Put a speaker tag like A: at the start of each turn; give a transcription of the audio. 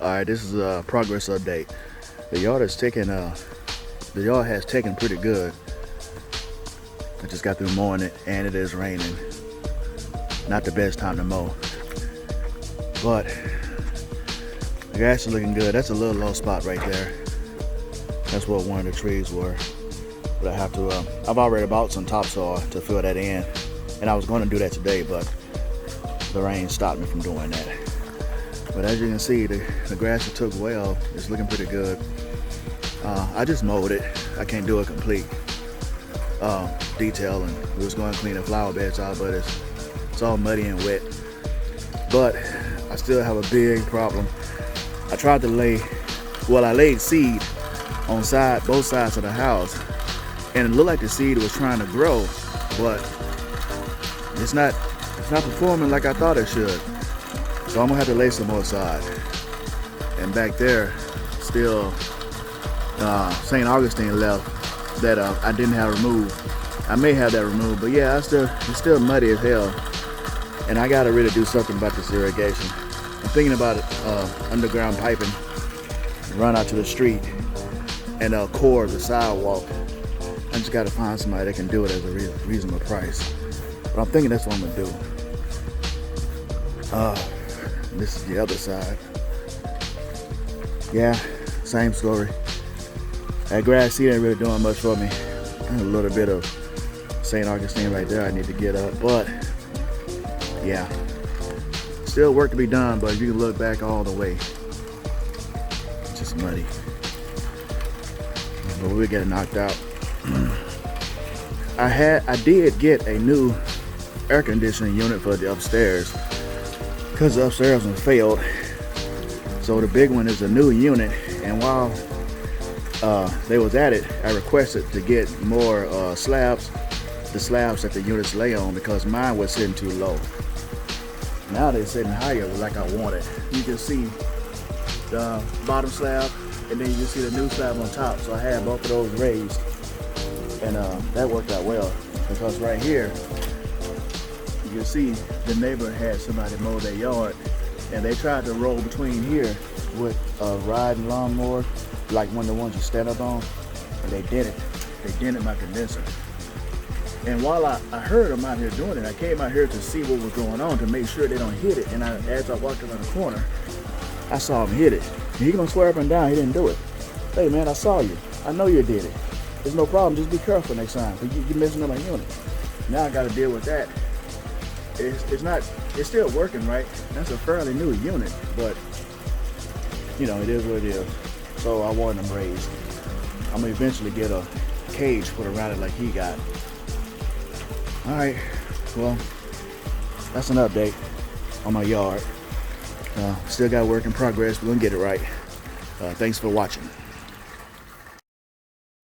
A: Alright, this is a progress update. The yard has taken pretty good. I just got through mowing it and it is raining. Not the best time to mow. But the grass is looking good. That's a little low spot right there. That's what one of the trees were. But I have to, I've already bought some topsoil to fill that in. And I was going to do that today, but the rain stopped me from doing that. But as you can see, the grass it took well. It's looking pretty good. I just mowed it. I can't do a complete detail, and we was going to clean the flower beds out, but it's all muddy and wet. But I still have a big problem. I tried to I laid seed on both sides of the house, and it looked like the seed was trying to grow, but it's not performing like I thought it should. So I'm gonna have to lay some more sod. And back there, still St. Augustine left that I didn't have removed. I may have that removed, but yeah, it's still muddy as hell. And I gotta really do something about this irrigation. I'm thinking about underground piping, run out to the street and core the sidewalk. I just gotta find somebody that can do it at a reasonable price. But I'm thinking that's what I'm gonna do. This is the other side. Yeah, same story. That grass seed ain't really doing much for me. And a little bit of St. Augustine right there I need to get up, but yeah. Still work to be done, but you can look back all the way. It's just muddy. But we'll get it knocked out. I did get a new air conditioning unit for the upstairs, because the upstairs one failed. So the big one is a new unit, and while they was at it, I requested to get more slabs, the slabs that the units lay on, because mine was sitting too low. Now they're sitting higher like I wanted. You can see the bottom slab, and then you can see the new slab on top. So I had both of those raised, and that worked out well, because right here, you can see the neighbor had somebody mow their yard, and they tried to roll between here with a riding lawnmower, like one of the ones you stand up on, and they didn't. They dented my condenser. And while I heard them out here doing it, I came out here to see what was going on, to make sure they don't hit it. And as I walked around the corner, I saw him hit it. And he gonna swear up and down he didn't do it. Hey man, I saw you. I know you did it. There's no problem. Just be careful next time. You're messing up my unit. Now I got to deal with that. It's still working, right? That's a fairly new unit, but you know, it is what it is. So I want them raised. I'm gonna eventually get a cage put around it like he got. All right, well, that's an update on my yard. Still got work in progress. We're gonna get it right. Thanks for watching.